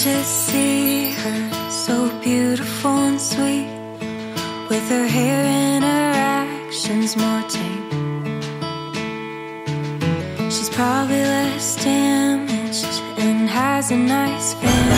just see her, so beautiful and sweet, with her hair and her actions more tame. She's probably less damaged and has a nice family.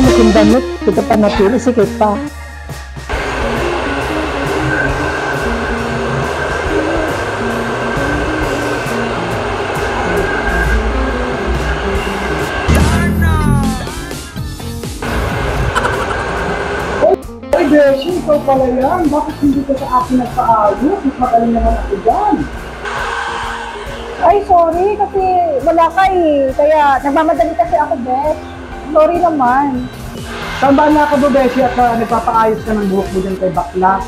Mungkin banget kita panatili sih kita. Ay, Beshi, ikaw pala yan. Bakit hindi ka sa akin nagpaayos? Mas magaling naman ako dyan. Ay, sorry kasi wala ka eh. Kaya nagmamadali kasi ako, Beth. Sorry naman. Saan ba na ka, Beshi, at nagpapaayos ka ng buhok mo dyan kay Bakla?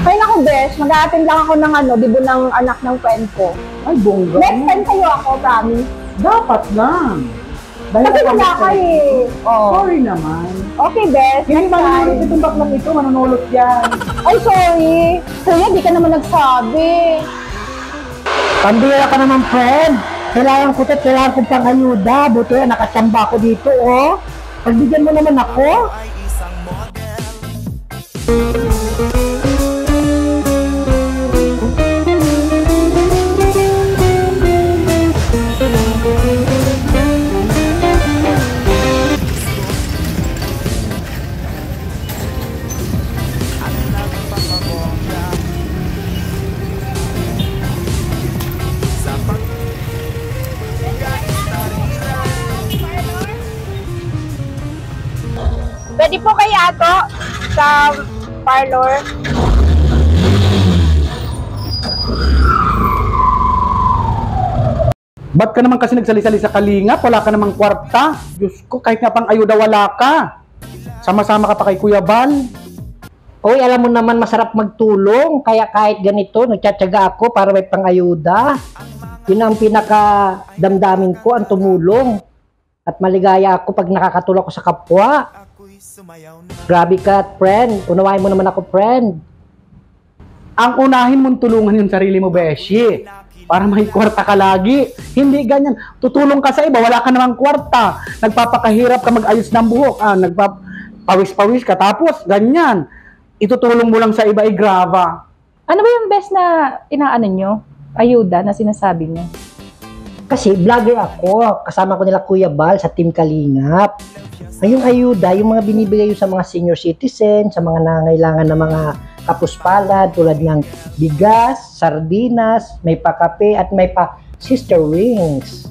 Ay naku, Besh, mag-a-attend lang ako ng dibo ng anak ng friend ko. Ay, bongga. Next time kayo ako, promise. Dapat lang. Kasi wala ka eh. Oh. Sorry naman. Okay, Besh. Hindi manunulot itong baklang ito, manunulot yan. Ay, sorry. Kuya, di ka naman nagsabi. Pambira ka naman, friend. Kailangan ko kong pang-ayuda. Buto yan, nakatsamba ako dito, oh. Pagbigyan mo naman ako. Pwede po kay Ato sa parlor. Ba't ka naman kasi nagsali-sali sa Kalingap? Wala ka namang kwarta. Diyos ko, kahit nga pang ayuda wala ka. Sama-sama ka pa kay Kuya Bal. Uy, alam mo naman masarap magtulong. Kaya kahit ganito, nagtsatsaga ako para may pang-ayuda. Yun ang pinaka-damdamin ko, ang tumulong. At maligaya ako pag nakakatulong ako sa kapwa. Grabe ka, friend. Unawain mo naman ako, friend. Ang unahin mong tulungan yung sarili mo, Beshi. Para may kwarta ka lagi. Hindi ganyan. Tutulong ka sa iba, wala ka namang kwarta. Nagpapakahirap ka mag-ayos ng buhok. Pawis-pawis ka. Tapos, ganyan. Itutulong mo lang sa iba, grava. Ano ba yung best na inaano nyo? Ayuda na sinasabi nyo? Kasi vlogger ako. Kasama ko nila Kuya Bal sa Team Kalingap. Yung ayuda, yung mga binibigay sa mga senior citizen, sa mga nangangailangan ng mga kapuspalad, tulad ng bigas, sardinas, may pa-kape, at may pa-sister wings.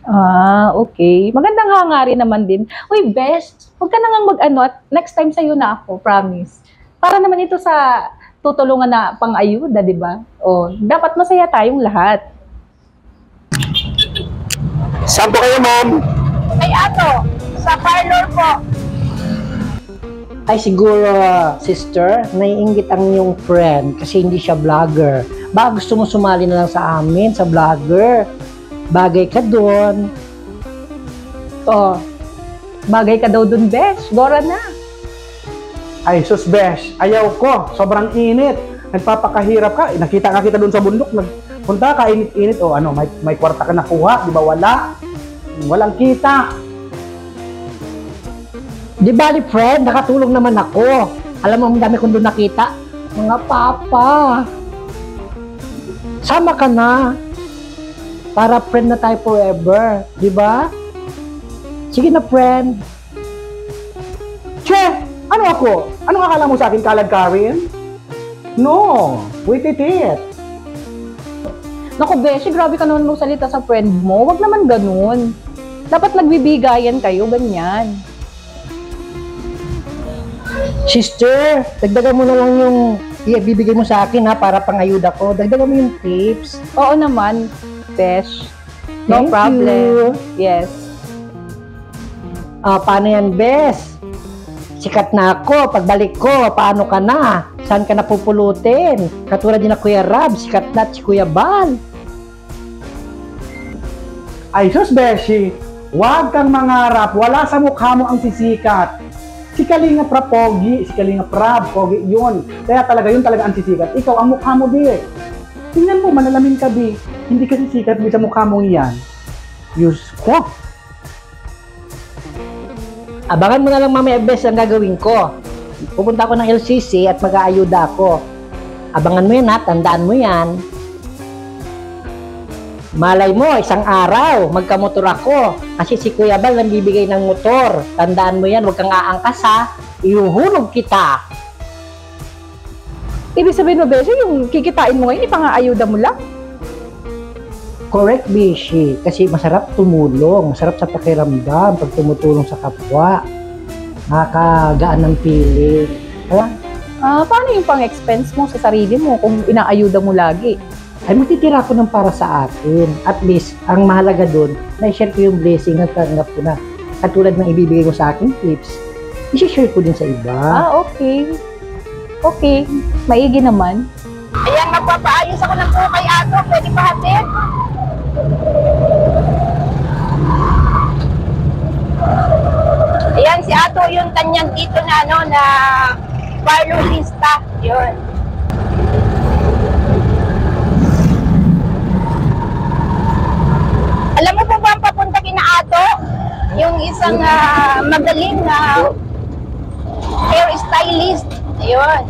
Ah, okay. Magandang hangarin naman din. Uy, best, huwag ka na nga mag-ano at next time sa'yo na ako, promise. Para naman ito sa tutulungan na pang-ayuda, di ba? O, dapat masaya tayong lahat. Saan po kayo, ma'am? Ay, Ato, sa parlor po. Ay siguro, sister, naiinggit ang iyong friend kasi hindi siya vlogger. Baka gusto mo sumali na lang sa amin, sa vlogger. Bagay ka doon. O, bagay ka daw dun, best. Gora na. Ay, sus, Besh. Ayaw ko. Sobrang init. Nagpapakahirap ka. Nakita nga kita doon sa bundok. Nagpunta ka, init-init. O ano, may kwarta ka nakuha. Di ba wala? Walang kita. Di bali, friend, nakatulong naman ako. Alam mo, ang dami kong doon nakita. Mga papa. Sama ka na. Para friend na tayo forever. Di ba? Sige na, friend. Che! Ano ako? Anong akala mo sa akin, Kalad Karin? No! Wait it. Naku, Beshi, grabe ka naman magsalita sa friend mo. Wag naman ganun. Dapat nagbibigayan kayo, ganyan. Sister, dagdagan mo na lang yung ibibigay mo sa akin ha, para pang-ayuda ko. Dagdagan mo yung tips. Oo naman, Besh. No Thank problem. you. Yes. Paano yan, Bes? Sikat na ako. Pagbalik ko, paano ka na? Saan ka napupulutin? Katulad din na Kuya Rab, sikat na at si Kuya Bal. Ay, sus, Beshi! Huwag kang mangarap. Wala sa mukha mo ang sisikat. Si Kalinga Prab, pogi. Si Kalinga Prab, pogi yun. Kaya talaga, yun talaga ang sisikat. Ikaw, ang mukha mo, di. Tingnan mo, manalamin ka, di. Hindi ka sisikat, di sa mukha mong yan. Diyos ko. Abangan mo na lang mamaya, Bes, ang gagawin ko. Pupunta ako ng LCC at mag-aayuda ako. Abangan mo yan ha, tandaan mo yan. Malay mo, isang araw, magkamotor ako. Kasi si Kuya Bal nambibigay ng motor. Tandaan mo yan, huwag kang aangkas ha. Ihuhulog kita. Ibig sabihin mo, Beshi, yung kikitain mo ngayon, ipang-aayuda mo lang? Correct, Bishi. Kasi masarap tumulong. Masarap sa pakiramdam pag tumutulong sa kapwa. Nakakagaan ng piling. Kaya, Paano yung pang-expense mo sa sarili mo kung inaayuda mo lagi? ay matitira ko ng para sa akin. At least, ang mahalaga doon, na-share ko yung blessing na tanggap ko na. Katulad ng ibibigay ko sa akin tips, i-share ko din sa iba. Okay. Okay. Maigi naman. Ayan, magpapaayos ako ng buhok kay Ato. Pwede pa hatid? Ayan, si Ato yung kanyang tito na na parlorista. Yun. Alam mo po ba ang papunta kina Ato? Yung isang magaling na hairstylist. Ayun.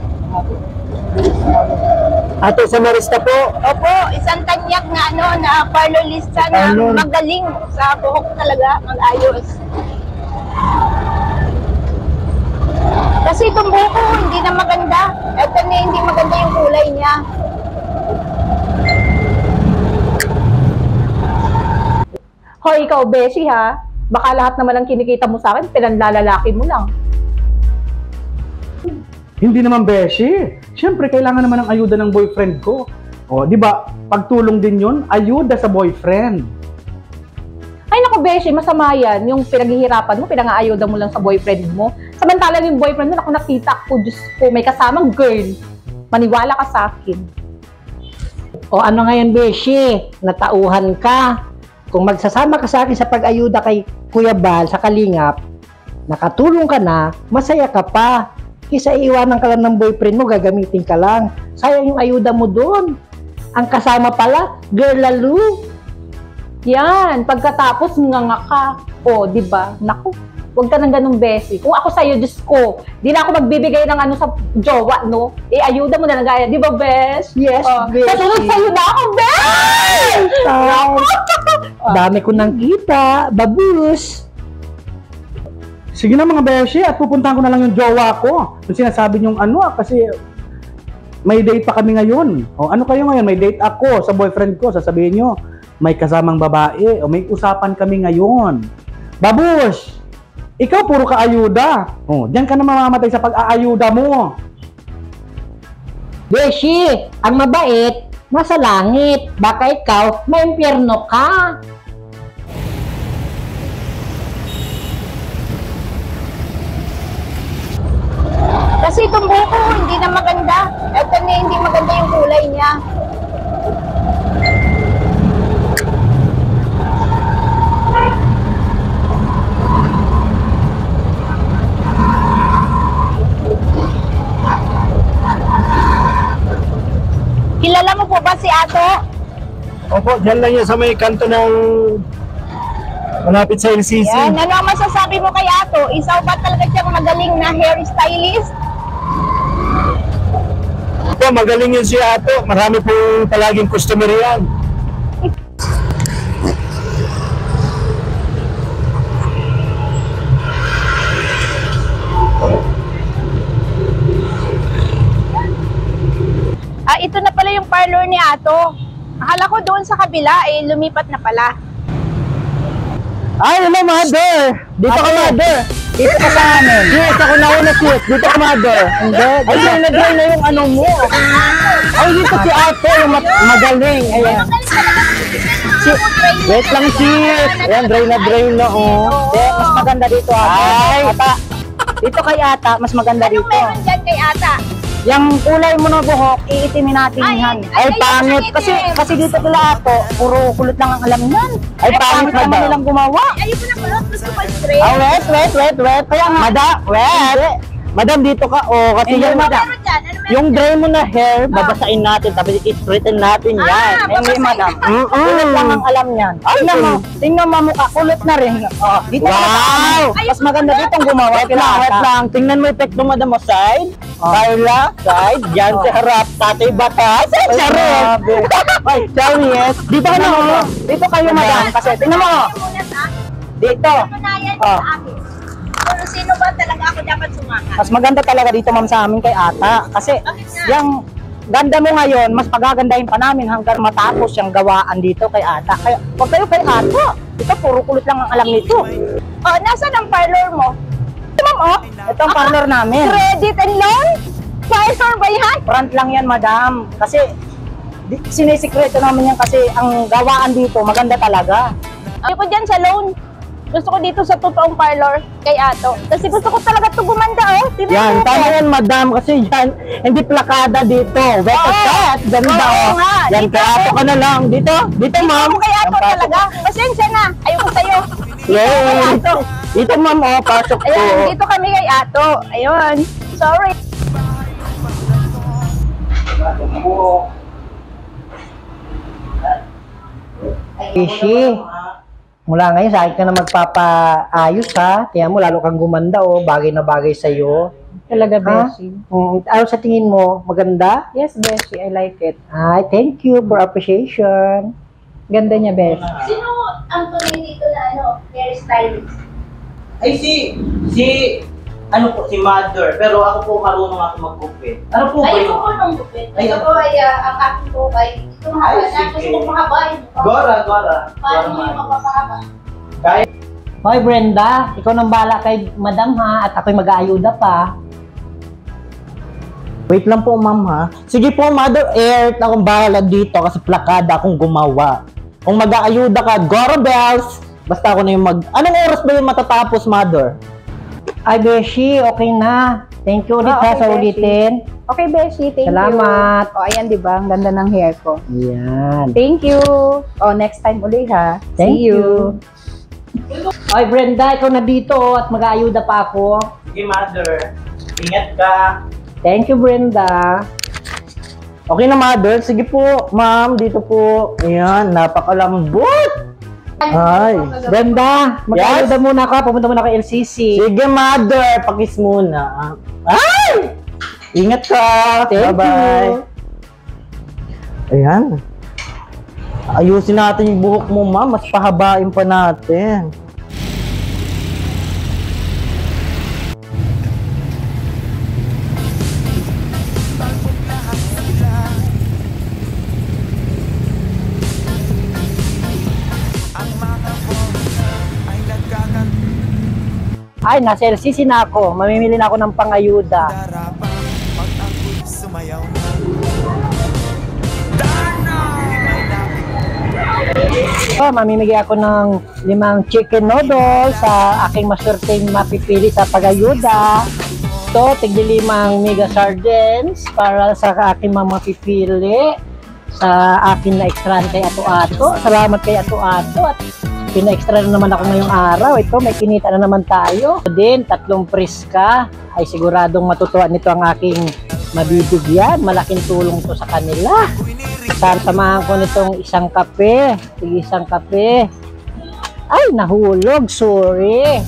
Ate sa Marista po. Opo, isang tanyak na na parlorista na magaling sa buhok talaga, mag-ayos. Kasi itong buhok ko, hindi na maganda. Ito na hindi maganda yung kulay niya. Hoy, ikaw, Beshi, ha? Baka lahat naman ang kinikita mo sa akin, pinanlalalaki mo lang. Hindi naman, Beshi. Siyempre, kailangan naman ng ayuda ng boyfriend ko. O, di ba? Pagtulong din yun, ayuda sa boyfriend. Ay, naku, Beshi, masama yan. Yung pinaghihirapan mo, pinang-aayuda mo lang sa boyfriend mo. Samantalang yung boyfriend mo, naku, nakita ko, Diyos ko, may kasamang girl. Maniwala ka sa akin. O ano ngayon, Beshi? Natauhan ka. Kung magsasama ka sa akin sa pag-ayuda kay Kuya Bal sa Kalingap, nakatulong ka na, masaya ka pa. Kisa iiwanan ka lang ng boyfriend mo, gagamitin ka lang. Sayang yung ayuda mo doon. Ang kasama pala, girl lalo. Yan, pagkatapos nga ka. O, di ba? Naku, huwag ka nang ganung Beshi. Kung ako sa'yo, Diyos ko, di na ako magbibigay ng ano sa jowa, no? Ayuda mo na lang gaya. Di ba, Besh? Yes, Beshi. Kasunod sa'yo na ako, Besh! Dami ko nang kita, babus. Sige na mga Beshi, at pupuntahan ko na lang yung jowa ko. Kung sinasabi niyong kasi may date pa kami ngayon. O ano kayo ngayon? May date ako sa boyfriend ko. Sasabihin niyo, may kasamang babae. O may usapan kami ngayon. Babush! Ikaw puro ka ayuda. O, diyan ka na mamamatay sa pag-aayuda mo. Beshi, ang mabait, nasa langit. Baka ikaw, may impyerno ka. Kasi itong buhok ko, hindi na maganda. Ito na hindi maganda yung kulay niya. Kilala mo po ba si Ato? Opo, dyan lang yan sa may kanto ng malapit sa LCC. Yan, ano ang masasabi mo kay Ato? Isaw ba talaga siyang magaling na hairstylist? Opo, magaling yun si Ato. Marami pong palaging customer yan. Ito na pala yung parlor ni Ato. Akala ko doon sa kabila, lumipat na pala. Ay, hello, mother! Dito ka, mother! Dito ka sa amin. Yes, ako na una, sis. Dito ka, mother. Hindi. Ay, nag-dry na yung ano mo. Ay, dito si ate, yung magaling. Ayan. Wait lang, sis. Ayan, dry na, oh. Hindi, mas maganda dito, ate. Ay! Ata. Dito kay ata, mas maganda dito. Anong meron dyan kay Ata? Yung kulay mo na buhok, iitimin natin yan. Ay, pangit. Kasi dito kila ato, puro kulot lang ang alam yan. Ay, pangit naman nilang gumawa. Ayoko na kulot, gusto ko straight. Wait. Kaya nga, Madam, dito ka. Oh, kasi yung, Ano meron dyan? Ano meron yung dry mo na hair, babasain natin, tapos i-straighten natin yan. Hindi, babasain. madam. Kulot lang ang alam yan. Tingnan mo mukha, kulot na rin. Oh, dito wow! Mas maganda dito ang gumawa. Wait lang. Tingnan mo epekto, madam, mo side. Carla, side. Yan sa harap. Tatay batas. Charot. Ay, Charles. Dito ka na, dito kayo, madam. Kasi, tingnan mo. muna sa akin? Dito. Patunayan Oh. sa akin. Kung sino ba talaga ako dapat sumakat? Mas maganda talaga dito, ma'am, sa amin kay ata. Kasi, yung ganda mo ngayon, mas pagagandahin pa namin hanggang matapos yung gawaan dito kay ata. Kaya, huwag kayo kay ata. Ito, puro kulot lang ang alam nito. Oh, nasaan ang parlor mo? Ito, ma'am, oh. Ito ang partner namin. Credit and loan? Parlor ba yan? Front lang yan, madam. Kasi, sinisikreto namin yan kasi ang gawaan dito, maganda talaga. Ayoko dyan sa loan. Gusto ko dito sa totoong parlor kay Ato. Kasi gusto ko talaga ito gumanda, oh. Tingnan Yan, mo tama ito. yan, madam. Kasi yan, hindi plakada dito. Beto set, ganda, Oo oh. nga, Yan, dito kaya ako. ka na lang. Dito, ma'am. Ako kay Ato Yan, pasok. talaga. Pasensya na. Ayoko sa'yo. Yes. Dito, ma'am, oh, pasok po. Ayan, dito kami kay Ato. Ayun. Sorry. Ishi, mula ngayon sa akin ka na magpapaayos ha. Kaya mo, lalo kang gumanda oh. Bagay na bagay sa'yo. Talaga, Ha? Beshi. Ano sa tingin mo? Maganda? Yes, Beshi. I like it. Ay, thank you for appreciation. Ganda niya, Beshi. Sino ang tuloy dito na hairstylist? Ay, ano po, si Mother. Pero ako po marunong ako mag-gupit. Ano po ba Ayoko yun? ko nung gupit. Ay, Gusto ko ay ang aking po ay itong haba Ay, na. sige. Gusto ko mahaba yung mukha. Gora. Paano mo yung mapapahaba? Hoy, Brenda, ikaw nang bala kay madam ha. At ako'y mag-aayuda pa. Wait lang po, ma'am ha. Sige po, Mother Earth, akong bahala dito kasi plakada akong gumawa. Kung mag-aayuda ka, Gora Bells, basta ako na yung Anong oras ba yung matatapos, Mother? Ay, Beshi, okay na. Thank you ulit Okay, ha sa Beshi. ulitin. Okay, Beshi. Thank Salamat. you. O, ayan, di ba? Ang ganda ng hair ko. Yan. Thank you. O, next time ulit, ha? Thank See you. Ay, Brenda, ikaw na dito at mag-aayuda pa ako. Sige, Mother. Ingat ka. Thank you, Brenda. Okay na, Mother. Sige po, ma'am. Dito po. Ayan, napakalambot. Ay, Brenda, mag-aayuda muna ka. Pumunta muna kay LCC. Sige, Mother. Pakis muna. Ay! Ingat ka. Bye-bye. Ayan. Ayusin natin yung buhok mo, ma'am. Mas pahabain pa natin. Ay, nasa LCC na ako. Mamimili na ako ng pangayuda. Mamimigay ako ng 5 chicken noodles sa aking maswerteng mapipili sa pagayuda. Ito, tigli 5 mega sardines para sa aking mga mapipili sa akin na extra kay Ato-Ato. Salamat kay Ato-Ato at pina-extra na naman ako ngayong araw. Ito, may kinita na naman tayo. Din, 3 priska. Ay siguradong matutuwa nito ang aking mabibigyan. Malaking tulong to sa kanila. Samahan ko nitong isang kape. Sige, isang kape. Ay, nahulog. Sorry.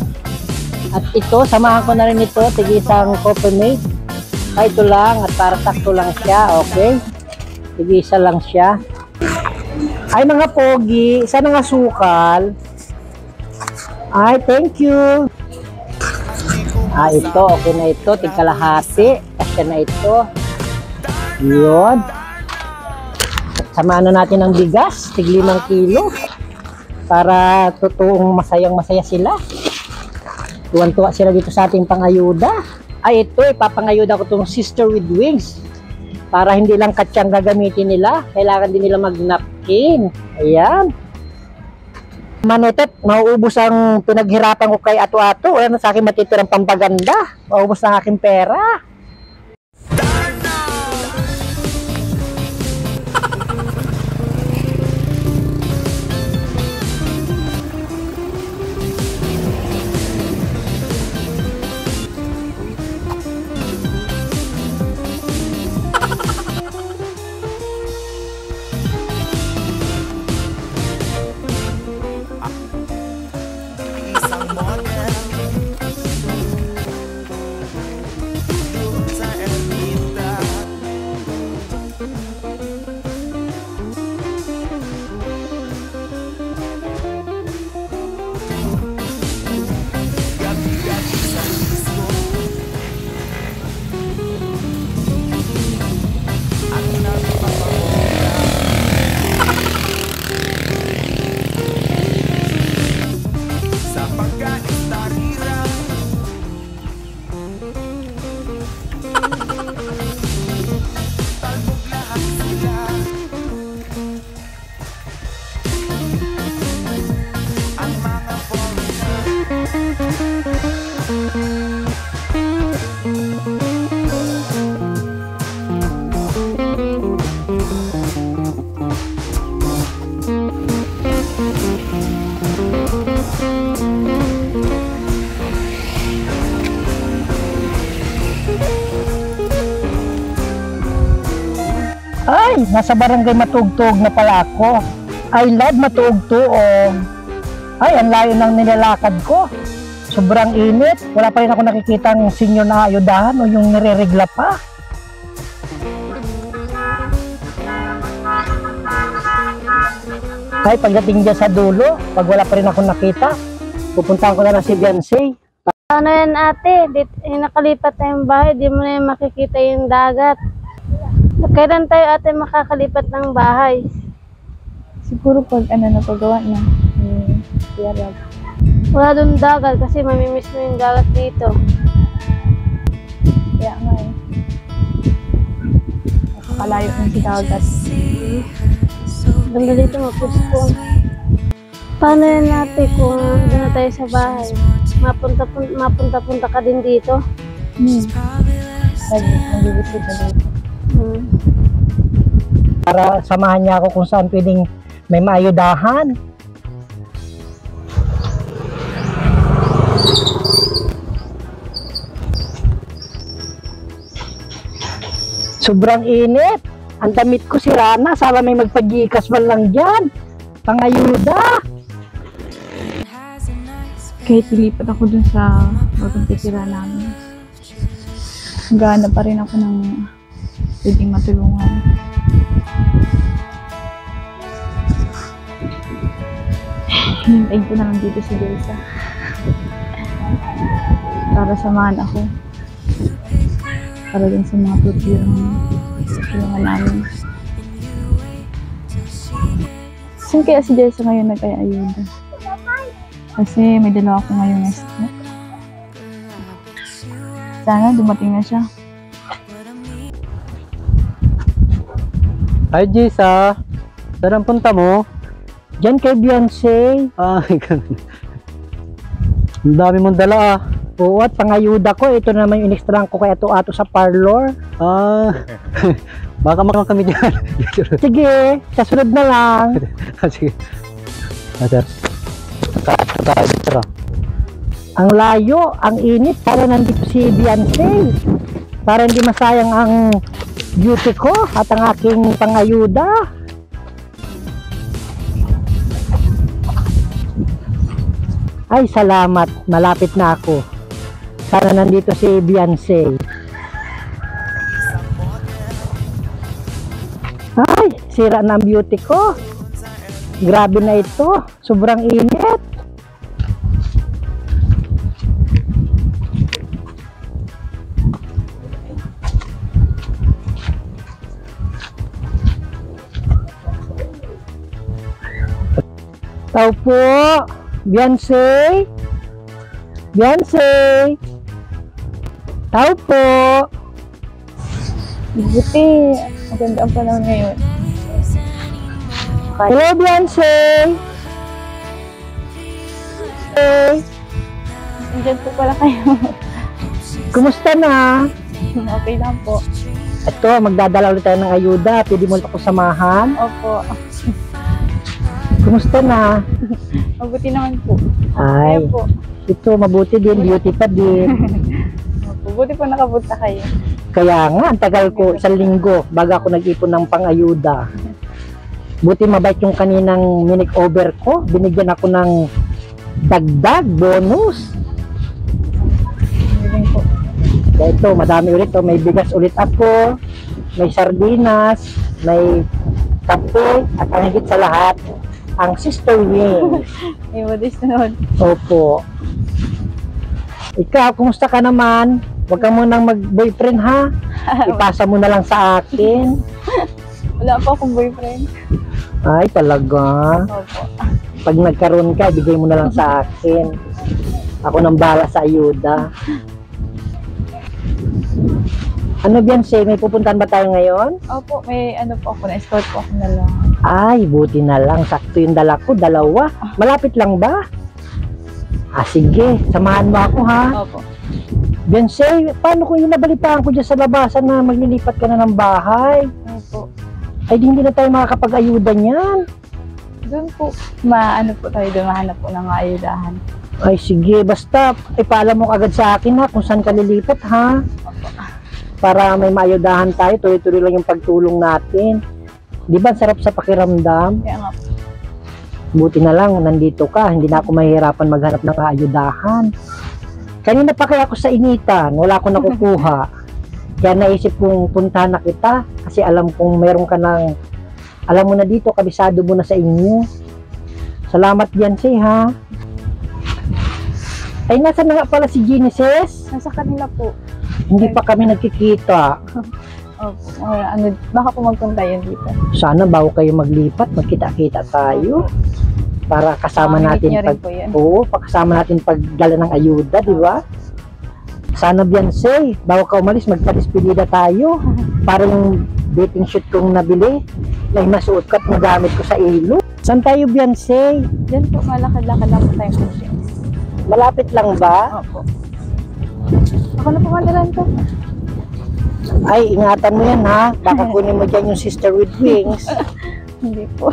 At ito, samahan ko na rin ito. Sige, isang coffee mate. Ay, ito lang at para sakto lang siya, okay? Sige, isa lang siya. Ay, mga pogi, isa na nga sukal. Ay, thank you. Ito, okay na ito. Tigkalahati. Kasya na ito. Yun. At samahan na natin ng bigas. Tig 5 kilo. Para totoong masayang-masaya sila. Tuwan-tuwa sila dito sa ating pangayuda. Ay, ito, ipapangayuda ko itong Sister with Wings. Para hindi lang katsang gagamitin nila. Kailangan din nila mag-napkin. Ayan. Manetet, mauubos ang pinaghirapan ko kay Ato-Ato. Wala na sa akin matitirang pampaganda. Mauubos na ang aking pera. Ay, nasa barangay Matugtog na pala ako. I love Matugtog. Ay, ang layo ng nilalakad ko. Sobrang init. Wala pa rin ako nakikitang senyor na ayudahan o yung nireregla pa. Ay, pagdating dyan sa dulo, pag wala pa rin ako nakita, pupuntahan ko na lang si Beyonce. Ano yan ate? Nakalipat na yung bahay, di mo na yung makikita yung dagat. Kailan tayo ate makakalipat ng bahay? Siguro pag napagawa na. Kaya Rob. Wala dun dagat kasi mamimiss mo yung dagat dito. Kaya nga eh. Nakakalayo ng si dagat. Ganda dito mapuspong. Paano yan ate kung doon na tayo sa bahay? Mapunta-punta ka din dito? Mag-visit na dito. Para samahan niya ako kung saan pwedeng may maayudahan. Sobrang init. Ang damit ko sira na. Sana may magpagikas man lang dyan. Pangayuda. Kahit ilipat ako dun sa bagong titira namin. Gana pa rin ako ng pwedeng matulungan. Hintayin ko na lang dito si Delsa. Para samahan ako. Para din sa mga problema tulungan namin. Saan kaya si Delsa ngayon nag-ayuda? Kasi may dalawa ako ngayong estimate. Sana dumating na siya. Hi, Jisa. Saan ang punta mo? Diyan kay Beyonce. Ay, ganun. Ang dami mong dala ah. Oo, at pangayuda ko. Ito naman yung in-extrahan ko kay Ato-Ato sa parlor. Baka makakam kami dyan. Sige, sa sunod na lang. Sige. Sir. Sir. Ang layo, ang init. Para nandito si Beyonce. Para hindi masayang ang beauty ko at ang aking pangayuda. Ay, salamat. Malapit na ako. Sana nandito si Beyonce. Ay, sira na ang beauty ko. Grabe na ito. Sobrang init. Tao po. Beyonce. Beyonce. Tao po. Buti, maganda ang panahon ngayon. Hello, Beyonce. Hey. Andiyan po pala kayo. Kumusta na? Okay lang po. Ito, magdadala ulit tayo ng ayuda. Pwede mo ako samahan? Opo. Kumusta na? Mabuti naman po. Ay, Kaya po. ito, mabuti din. Beauty pa din. Opo, buti po nakapunta kayo. Kaya nga, ang tagal ko, 1 linggo, bago ako nag-ipon ng pang-ayuda. Buti mabait yung kaninang minake-over ko. Binigyan ako ng dagdag, bonus. Galing po. Kaya ito, madami ulit. May bigas ulit ako, may sardinas, may kape, at ang higit sa lahat, ang sister wing. May modest na naman. Opo. Ikaw, kumusta ka naman? Huwag ka munang mag-boyfriend ha. Ipasa mo na lang sa akin. Wala pa akong boyfriend. Ay, talaga. Opo. Pag nagkaroon ka, bigay mo na lang sa akin. Ako nang bahala sa ayuda. Ano Beyonce, may pupuntahan ba tayo ngayon? Opo, may ano po ako, na-escort po ako na lang. Ay, buti na lang. Sakto yung dala ko, 2. Malapit lang ba? Ah, sige. Samahan mo ako ha. Opo. Beyonce, paano kung yung nabalitaan ko dyan sa labasan na maglilipat ka na ng bahay? Opo. Ay, hindi na tayo makakapag-ayuda niyan. Doon po, maano po tayo doon, mahanap po ng ayudahan. Ay, sige. Basta, ipaalam mo agad sa akin ha kung saan ka lilipat ha. Para may maayudahan tayo, tuloy-tuloy lang yung pagtulong natin. Di ba, sarap sa pakiramdam? Kaya nga po. Buti na lang, nandito ka. Hindi na ako mahihirapan maghanap ng kaayudahan. Kanina pa kaya ako sa initan, wala akong nakukuha. Kaya naisip kong puntahan na kita. Kasi alam kong meron ka ng, alam mo na dito, kabisado mo na sa inyo. Salamat Beyonce ha. Ay, nasa na nga pala si Genesis? Nasa kanila po. Hindi pa kami nagkikita. Opo. Ano, baka po magpunta yun dito. Sana bago kayo maglipat, magkita-kita tayo. Para kasama natin niyo rin pag po yan. oo, pakasama natin pagdala ng ayuda, di ba? Sana Beyonce, bago ka umalis, magpa-despedida tayo. Para yung dating shoot kong nabili, na masuot ko at magamit ko sa ilo. Saan tayo Beyonce? Diyan po, malakad-lakad lang po tayong po. Malapit lang ba? Opo. Ako na po madalan ko. Ay, ingatan mo yan ha. Baka kunin mo dyan yung sister with wings. Hindi po.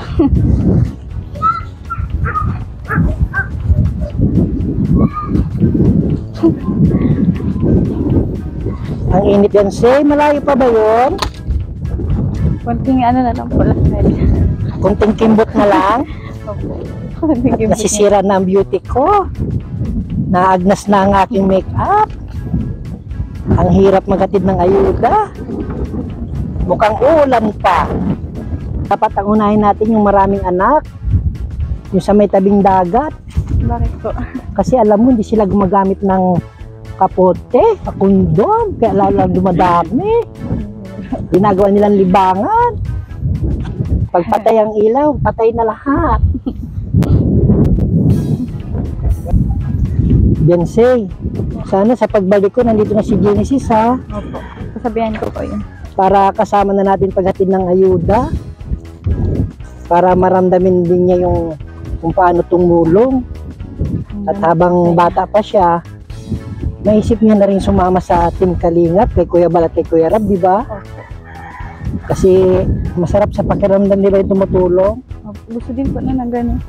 Ang init yan, say. Malayo pa ba yun? Kunting ano na lang po lang. Kunting kimbot na lang. Opo. At nasisira na ang beauty ko. Naagnas na ang aking make-up. Ang hirap maghatid ng ayuda. Mukhang ulan pa. Dapat ang unahin natin yung maraming anak. Yung sa may tabing dagat. Bakit po? Kasi alam mo, hindi sila gumagamit ng kapote, kondom, kaya lalo dumadami. Ginagawa nilang libangan. Pag patay ang ilaw, patay na lahat. Beyonce, sana sa pagbalik ko, nandito na si Genesis ha. Opo. Sasabihan ko po yun. Para kasama na natin paghatid ng ayuda. Para maramdamin din niya yung kung paano tumulong. At habang bata pa siya, naisip niya na rin sumama sa Team Kalingap, kay Kuya Bal at kay Kuya Rab, di ba? Opo. Kasi masarap sa pakiramdam, di ba, yung tumutulong. Opo. Gusto din po na ng gano'n.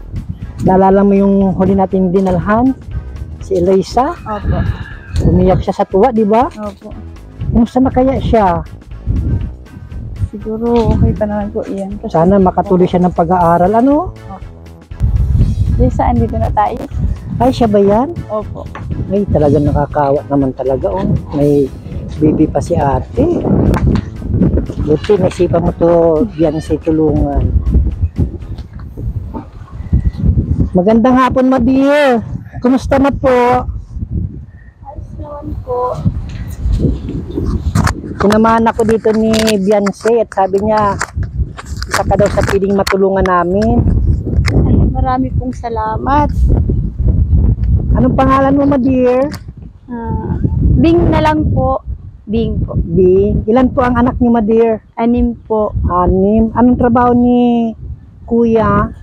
Naalala mo yung huli nating dinalhan? Si Eloisa? Opo. Umiyak siya sa tuwa, di ba? Opo. Kumusta na kaya siya? Siguro okay pa naman po iyan. Kasi, Sana makatuloy siya ng pag-aaral, ano? saan dito na tayo? Ay, siya ba yan? Opo. Ay, talaga nakakawa naman talaga, oh. May baby pa si ate. Buti, naisipan mo to yan sa tulungan. Magandang hapon, Madir. Kumusta na po? Ayos naman po. Sinamahan ako dito ni Beyonce at sabi niya, isa ka daw sa piling matulungan namin. Ay, marami pong salamat. Anong pangalan mo, Madir? Bing na lang po. Bing po. Bing. Ilan po ang anak ni Madir? 6 po. 6. Anong trabaho ni Kuya?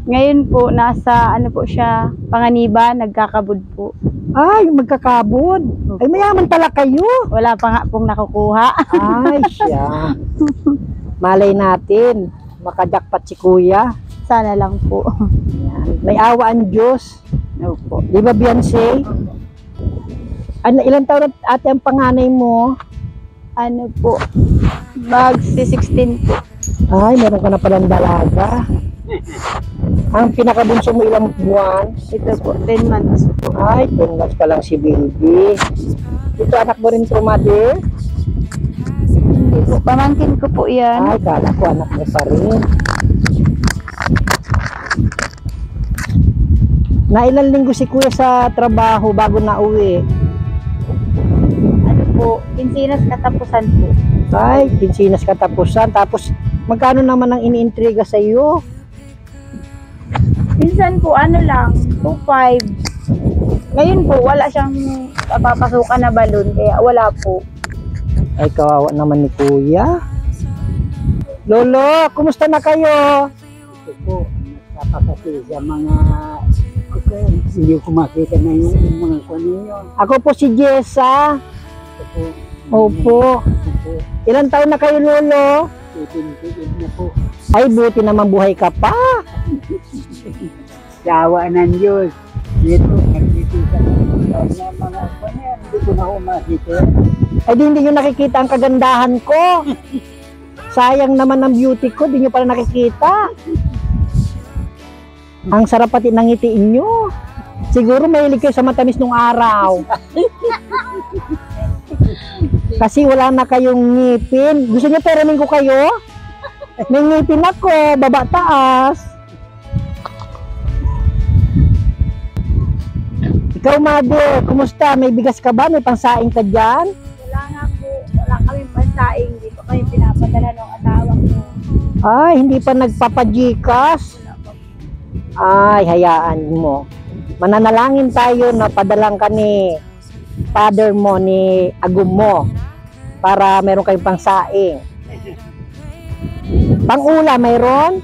Ngayon po, nasa ano po siya, Panganiba, nagkakabud po. Ay, magkakabod. Ay, mayaman pala kayo. Wala pa nga pong nakukuha. Ay, siya. Malay natin. Makajakpat si Kuya. Sana lang po. May awa ang Diyos. Opo. Di ba, Beyonce? Ilan taon na ate ang panganay mo? Ano po, mag-16 po. Ay, meron ka na palang dalaga. Ang pinakabunso mo ilang buwan? Ito po, 10 months po. Ay, 10 months pa lang si baby. Ito anak mo rin, Madir? Hindi po, pamangkin ko po yan. Ay, kala ko anak mo pa rin. Na ilang linggo si Kuya sa trabaho bago na uwi? Ano po, Kinsinas katapusan po. Ay, Kinsinas katapusan. Tapos, magkano naman ang iniintriga sa iyo? Minsan po, ano lang, 2.5. Ngayon po, wala siyang papapasukan na balon, kaya wala po. Ay, kawawa naman ni Kuya. Lolo, kumusta na kayo? Ito po, napakasya sa mga hindi ko makita na yung mga kuninyo. Ako po si Jessa. Ito po. Opo. Ilan taon na kayo, Lolo? 78 na po. Ay, buti naman buhay ka pa. Sawa ng Diyos. Dito, nagtitisa na mga kuninyo. Hindi ko na umakita. Ay, di hindi nyo nakikita ang kagandahan ko. Sayang naman ang beauty ko, di nyo pala nakikita. Ang sarap pati ng ngitiin nyo. Siguro mahilig kayo sa matamis nung araw. Kasi wala na kayong ngipin. Gusto nyo peramin ko kayo? May ngipin ako, baba taas. Ikaw, Mother, kumusta? May bigas ka ba? May pangsaing ka dyan? Wala nga po, wala kaming pansaing. Dito kami pinapadala ng asawa ko. Ay, hindi pa nagpapajikas. Ay, hayaan mo. Mananalangin tayo na padalang ka ni father mo, ni agum mo, para meron kayong pangsaing. Pang-ula, mayroon?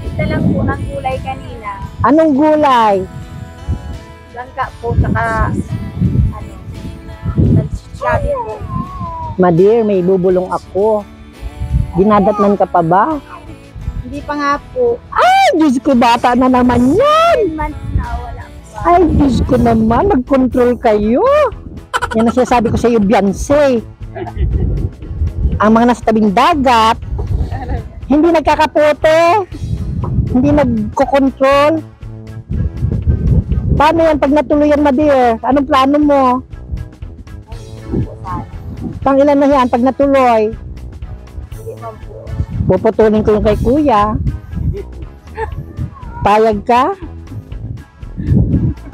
Isa lang po ng gulay kanina. Anong gulay? Langka po, saka ano, labi po. Madir, may bubulong ako. Dinadatnan ka pa ba? Hindi pa nga po. Ay, Diyos ko, bata na naman yan. 10 months na, wala pa. Ay, Diyos ko naman, mag-control kayo. Yan ang sinasabi ko sa iyo, Beyonce. Ang mga nasa tabing dagat, hindi nagkakapote, hindi nagko-control. Paano yan pag natuluyan, Madir? Anong plano mo? Pang ilan na yan pag natuloy? Hindi man po. Puputulin ko yung kay Kuya. Payag ka?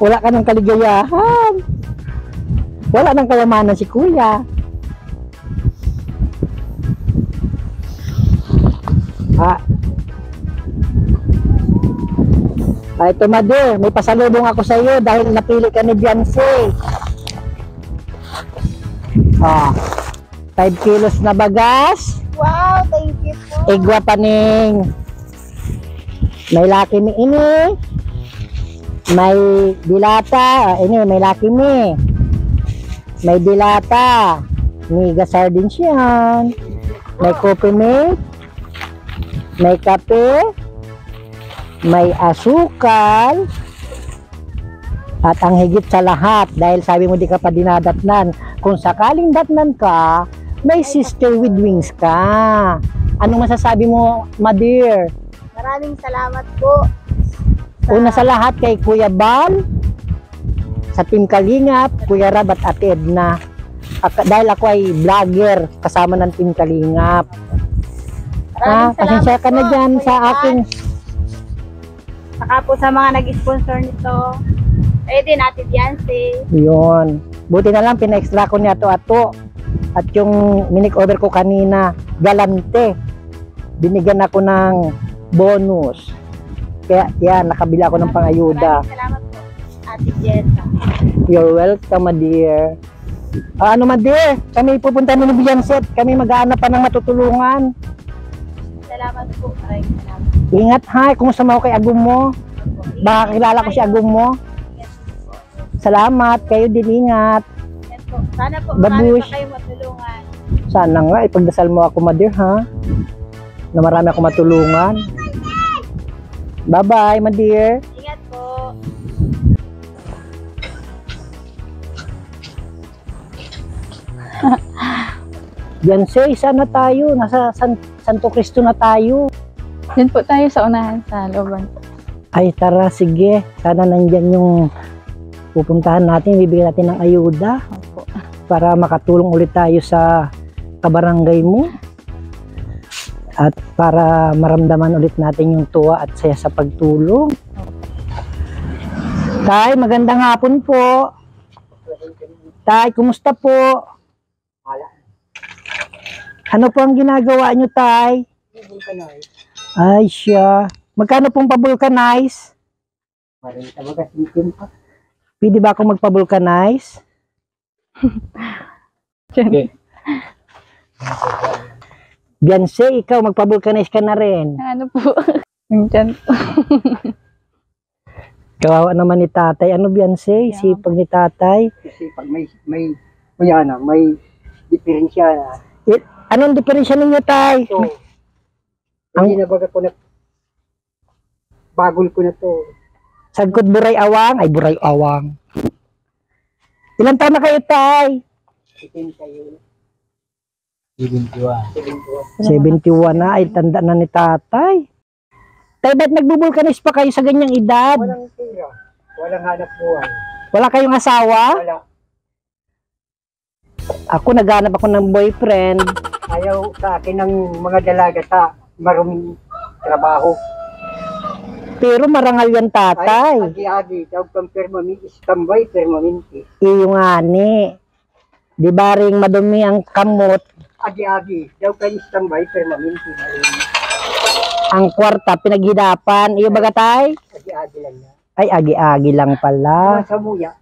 Wala ka ng kaligayahan. Wala ng kayamanan si Kuya. Ito, Madir, may pasalubong ako sa iyo dahil napili ka ni Beyonce. 5 kilos na bagas. Wow, thank you po. Igwa paning. May laki ni ini. May dilata. Ini, may laki ni. May dilata. Miga sardines yan. May coffee milk. May kape. May asukal. At ang higit sa lahat, dahil sabi mo di ka pa dinadatnan, kung sakaling datnan ka, may sister with wings ka. Anong masasabi mo, Madir? Maraming salamat po. Una sa lahat kay Kuya Bal, sa Team Kalingap, Kuya Rab at Ate Edna. Dahil ako ay vlogger kasama ng Team Kalingap. Pasensya ka na dyan sa akin. Saka po sa mga nag-sponsor nito. Pwede natin yan Yun. Buti na lang, pina-extra ko ni Ato-Ato. At yung minik-order ko kanina, galante. Binigyan ako ng bonus. Kaya yan, nakabili ako ng pangayuda. Salamat po, Ate Jessa. You're welcome, my dear. Ano, my dear? Kami pupunta na ng Bianset. Kami mag-aanap pa ng matutulungan. Salamat po. Maraming salamat. Ingat ha. Kumusta mo kay Agum mo? Baka kilala ko si Agum mo. Salamat. Kayo din ingat. Yes po. Sana po marami Babush. pa kayong matulungan. Sana nga, ipagdasal mo ako, my dear, ha? Na marami ako matulungan. Bye-bye, my dear. Ingat po. Beyonce, sana tayo. Nasa Santo Cristo na tayo. Yan po tayo sa unahan sa looban. Ay, tara, sige. Sana nandyan yung pupuntahan natin. Bibigyan natin ng ayuda. Opo. Para makatulong ulit tayo sa kabarangay mo. At para maramdaman ulit natin yung tuwa at saya sa pagtulong. Tay, magandang hapon po. Tay, kumusta po? Ano po ang ginagawa nyo, Tay? Ay, siya. Magkano pong pabulkanize? Pwede ba akong magpabulkanize? Okay. Beyonce, ikaw magpabulkanize ka na rin. Ano po? Diyan po. Kawawa naman ni tatay. Ano, Beyonce? Sipag ni tatay. Kasi pag may diferensya na. Anong diferensya ninyo, tay? So, hindi na baga ko na bagol ko na to. Sagkot buray awang? Ay, buray awang. Ilan taon na kayo, tay? 71 na. Ay, tanda na ni tatay. Tay, ba't nagbubulkanis pa kayo sa ganyang edad? Walang tira. Walang hanap buhay. Wala kayong asawa? Wala. Ako, naghanap ako ng boyfriend. Ayaw sa akin ng mga dalaga sa maruming trabaho. Pero marangal yan, tatay. Ay, agi-agi. Tawag kang permanente. Tambay permanente. Iyo nga ni. Di ba ring madumi ang kamot? Agi-agi. Daw kayo tambay permanente. Ang kwarta, pinaghirapan. Iyo baga, tay? Agi-agi lang na. Ay, agi-agi lang pala. Sa muya.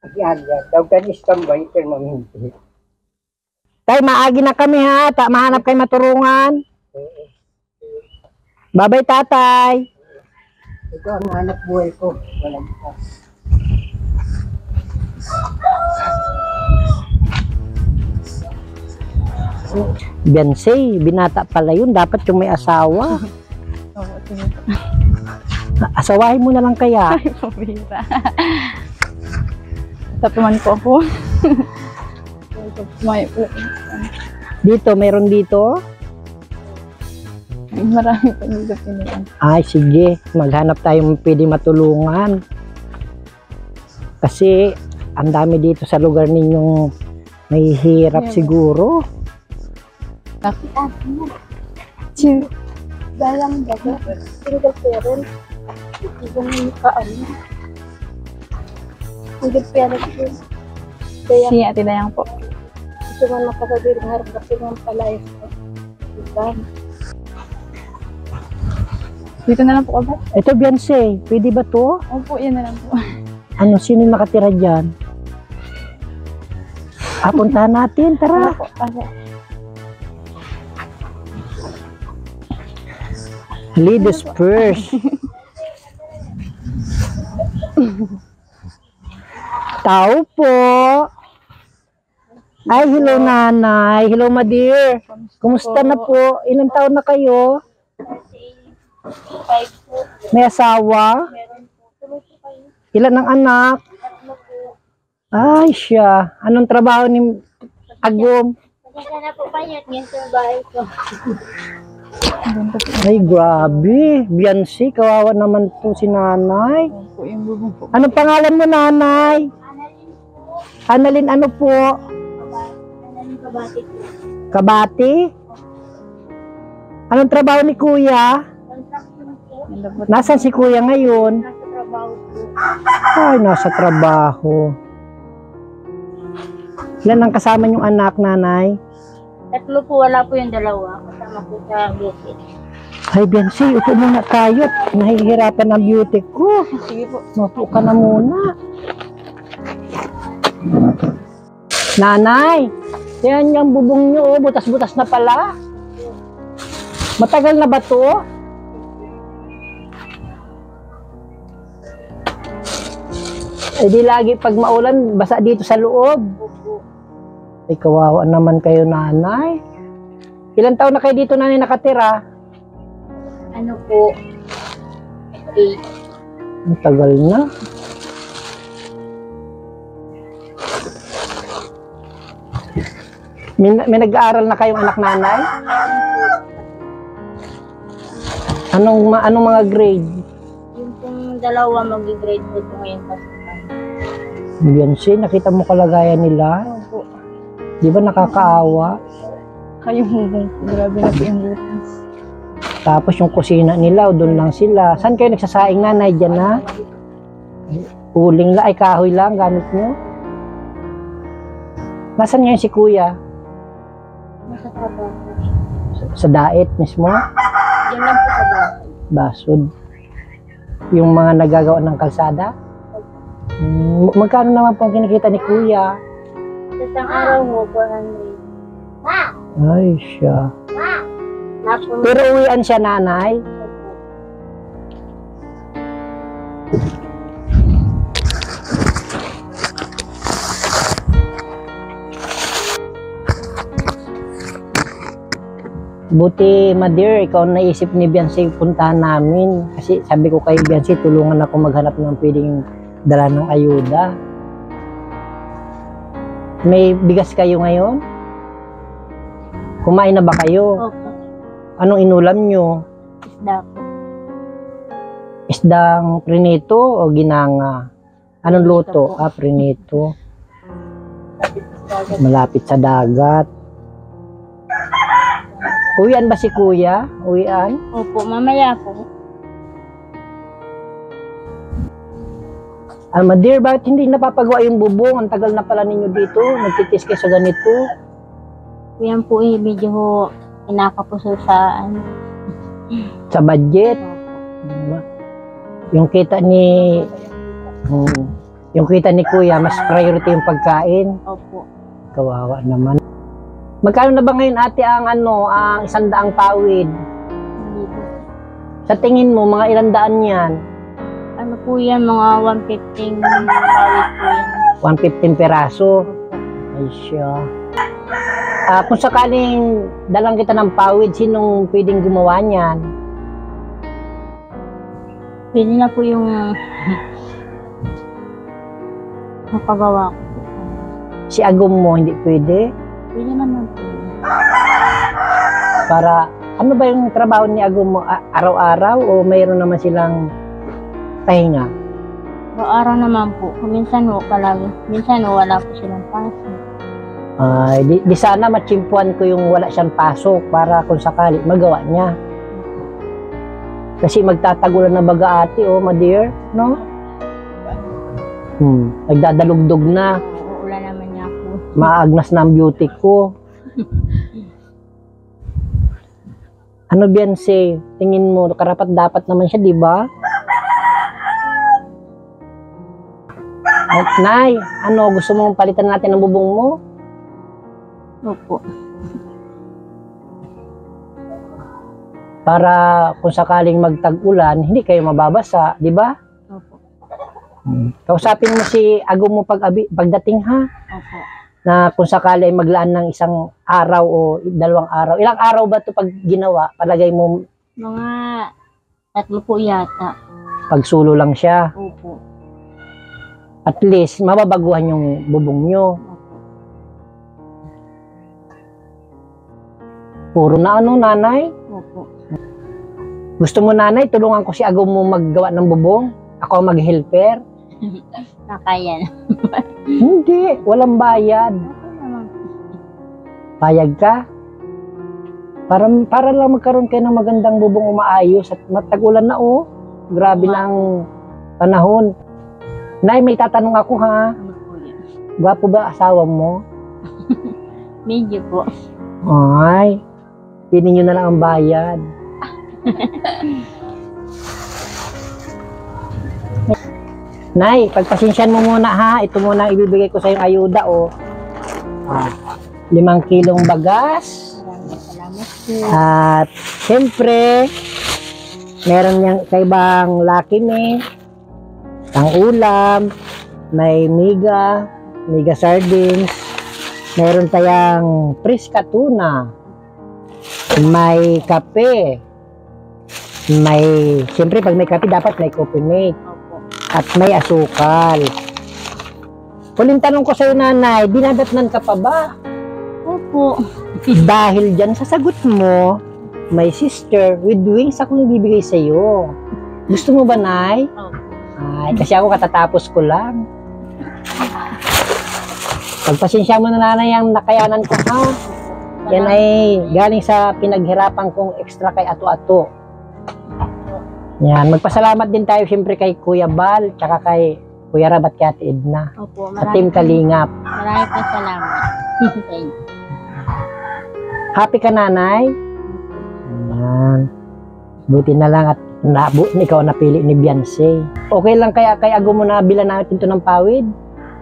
Agi-agi. Daw kayo tambay permanente. Tay, maagi na kami ha. Mahanap kayo maturungan. Bye-bye, tatay. Ito ang hanap buhay ko. Walang ito. Beyonce, binata pala yun. Dapat yung may asawa. Oo, sige po. Asawahin mo na lang kaya. Ay, pabira. Tatuman po ako. Dito, meron dito? Marami po dito pinihan. Ay, sige. Maghanap tayo pwede matulungan. Kasi, ang dami dito sa lugar ninyong may hirap siguro. Dalang baga. Single parent. Ibang kaano. Single parent yun. Kaya Si Ate Dayang po. gusto man makasabi ng harap kasi ng palayas ko. Dito na lang po ba? Ito, Beyonce. Pwede ba to? Opo, yan na lang po. Ano, sino yung nakatira dyan? Puntahan natin. Tara. Ako. Ladies first. Tao po. Ay, hello nanay. Hello, my dear. Kumusta na po? Ilang taon na kayo? 5 po. May asawa? Meron po. Tuloy po kayo. Ilan ang anak? 3 po. Ay, siya. Anong trabaho ni Agum? Maganda na po kayo at ngayon sa bahay ko. Ay, grabe. Beyonce, kawawa naman po si nanay. Opo, yung bubong po. Anong pangalan mo, nanay? Annalyn, ano po? Kabati po. Kabati? Anong trabaho ni kuya? Construction po. Nasaan si kuya ngayon? Nasa trabaho po. Ay, nasa trabaho. Ilan ang kasama yung anak, nanay? Tatlo po, wala po yung dalawa. Kasama po sa beauty. Ay, Biancy, upo muna tayo. Nahihirapan ang beauty ko. Sige po. Upo ka na muna. Nanay, yan yung bubong nyo, oh, butas-butas na pala. Matagal na ba to? Eh di lagi pag maulan, basa dito sa loob. Ay, kawawa naman kayo, nanay. Ilan taon na kayo dito, nanay, nakatira? Ano po? Ang tagal na. May nag-aaral na kayong anak, nanay? Anong mga grade? Yung pong dalawa mag-grade po po ngayon kasi. Biancy, nakita mo kalagayan nila? Opo. Di ba nakakaawa? Kayo grabe na po yung butas. Tapos yung kusina nila, doon lang sila. Saan kayo nagsasaing, nanay? Diyan na? Uling lang, ay kahoy lang gamit nyo? Nasaan ngayon si kuya? Nasa trabaho. Sa daet mismo? Yan lang po sa bahay. Basod. Yung mga nagagawa ng kalsada? Magkano naman pong kinikita ni kuya? Sa isang araw mo, 400. Ay, siya. Napon. Pero uwian siya, nanay? Buti, Madir, ikaw ang naisip ni Biancy puntahan namin. Kasi sabi ko kay Biancy, tulungan ako maghanap ng pwedeng dala ng ayuda. May bigas kayo ngayon? Kumain na ba kayo? Opo. Anong inulam nyo? Isda po. Isdang prinito o ginanga? Anong luto? Prinito. Malapit sa dagat. Uwian ba si kuya? Uwian? Opo, mamaya po. Madir, bakit hindi napapagawa yung bubong? Ang tagal na pala ninyo dito. Nagtitis kayo sa ganito. Yan po medyo inakapuso sa ano. Sa budget. Yung kita ni kuya, mas priority yung pagkain. Opo. Kawawa naman. Magkano na ba ngayon, ate, ang 100 pawid? Hindi po. Sa tingin mo, mga ilang daan yan? Ano po yan, mga 115 bawit po yan. 115 peraso. Ay siya. Kung sakaling dalang kita ng pawid, sinong pwedeng gumawa niyan? Pwede na po yung mapagawa ko. Si Agum mo, hindi pwede? Pwede naman po. Para, ano ba yung trabaho ni Agum mo? Araw-araw o mayroon naman silang pahinga? Araw naman po. Minsan po palagi. Minsan wala po silang pasok. Di sana matsimpuan ko yung wala siyang pasok para kung sakali magawa niya. Kasi magtatagulan na baga ate, Madir, no? Nagdadalugdog na. Uulan naman niya po. Maagnas na ang beauty ko. Ano, Biancy? Tingin mo, karapat dapat naman siya, di ba? Nay, gusto mong palitan natin ang bubong mo? Opo. Para kung sakaling magtag-ulan, hindi kayo mababasa, di ba? Opo. Kausapin mo si Agum mo pagdating, ha? Opo. Na kung sakali ay maglaan ng isang araw o 2 araw. Ilang araw ba ito pag ginawa? Palagay mo Mga 3 po yata. pagsulo lang siya. Opo. At least, mababaguhan yung bubong nyo. Puro na nanay? Opo. Gusto mo, nanay, tulungan ko si Agum mo maggawa ng bubong? Ako ang mag-helper? Nakaya na. Hindi, walang bayad. Payag ka? Para lang magkaroon kayo ng magandang bubong umaayos at matag-ulan na oh. Grabe na ang panahon. Nay, may tatanong ako ha. Ano po yan? Gwapo ba asawa mo? Medyo po. Ay, pinin nyo na lang ang bayad. Nay, pagpasensyan mo muna ha. Ito muna ang ibibigay ko sa yung ayuda oh. 5 kilong bagas. Salamat po. At siyempre, meron niyang kaibang Lucky Me, ang ulam, may miga sardines, meron tayong Prisca tuna, may kape, siyempre pag may kape dapat may coffee mate, at may asukal. Huling tanong ko sa'yo, nanay, dinadatnan ka pa ba? Opo. Dahil dyan sa sagot mo, may sister with wings akong ibibigay sa'yo. Gusto mo ba, Nay? Opo. Ay, kasi ako katatapos ko lang. Pagpasensya mo na, nanay, ang nakayanan ko ha. Yan ay galing sa pinaghirapan kong extra kay Ato-Ato. Yan, magpasalamat din tayo siyempre kay Kuya Bal, tsaka kay Kuya Rab at kay Ate Edna. Opo. Sa Team Kalingap. Maraming po salamat. Thank you. Happy ka, nanay? Ayan. Buti na lang at ikaw napili ni Beyonce. Okay lang kaya ago mo na bilan natin ito ng pawid?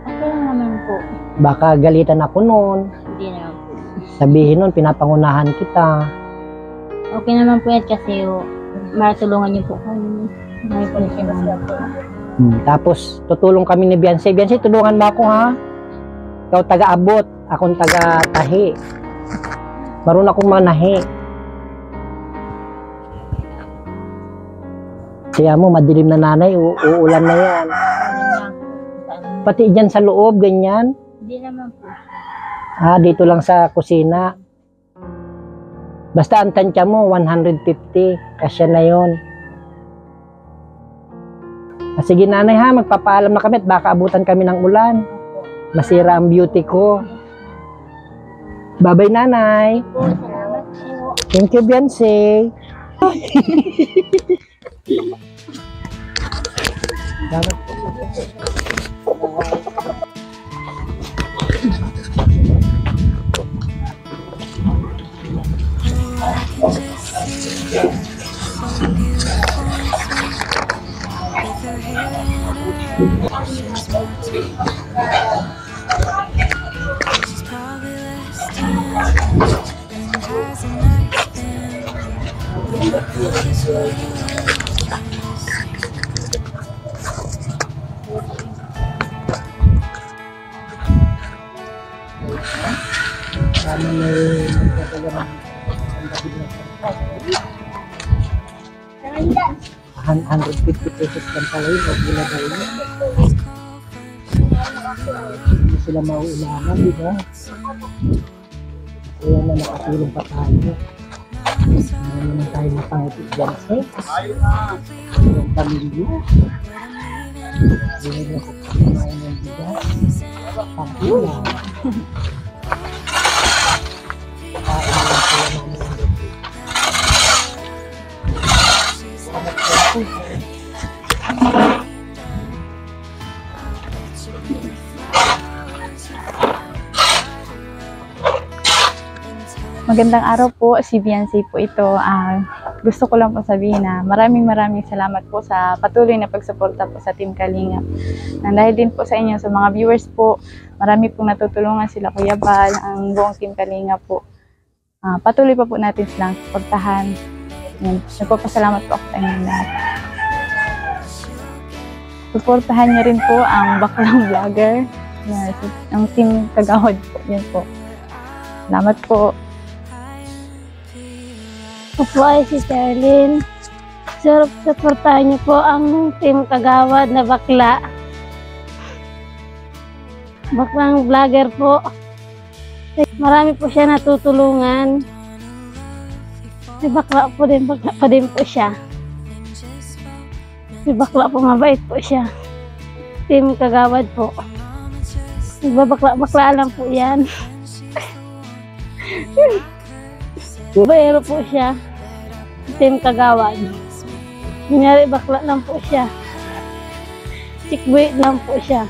Okay lang naman po. Baka galitan ako noon. Hindi naman po. Sabihin nun, pinapangunahan kita. Okay naman po yan kasi matulungan niyo po kami. Maraming po salamat po. Tapos, tutulong kami ni Beyonce. Beyonce, tulungan mo ako ha. Ikaw taga-abot, akong taga-tahi. Marunong akong manahi. Kaya mo, madilim na nanay, uulan na yan. Pati dyan sa loob, ganyan. Hindi naman po. Dito lang sa kusina. Basta ang tansya mo, 150. Kasya na yun. Sige nanay ha, magpapaalam na kami at baka abutan kami ng ulan. Masira ang beauty ko. Bye-bye nanay. Salamat po. Thank you, Beyonce. $150 lang pala yun, huwag nila daw yun. Hindi sila mauulanan, di ba? Kaya na nakatulong pa tayo. Meron naman tayo ng pangipit dyan, eh. Ang pamilya. Hindi na sa pagkamain ng bigas. Pamilya. Kain na lang sila namin ng bigas. Magandang araw po, si Beyonce po ito. Gusto ko lang po sabihin na maraming salamat po sa patuloy na pagsuporta po sa Team Kalingap. Dahil din po sa inyo, sa mga viewers po, marami pong natutulungan sila Kuya Bal, ang buong Team Kalingap po. Patuloy pa po natin silang suportahan. Nagpapasalamat po ako sa inyo lahat. Suportahan niyo rin po ang Baklang Vlogger, ang Team Kagawad po. Yan po. Salamat po. Ako po ay si Charlene. Sir, suportahan niyo po ang Team Kagawad na bakla. Baklang Vlogger po. Marami po siya natutulungan. Si bakla po din po siya. Si bakla po mabait po siya. Team Kagawad po. Nagbabakla-bakla lang po yan. Baero po siya. Team Kagawad. Kunyari bakla lang po siya. Sikbuit lang po siya.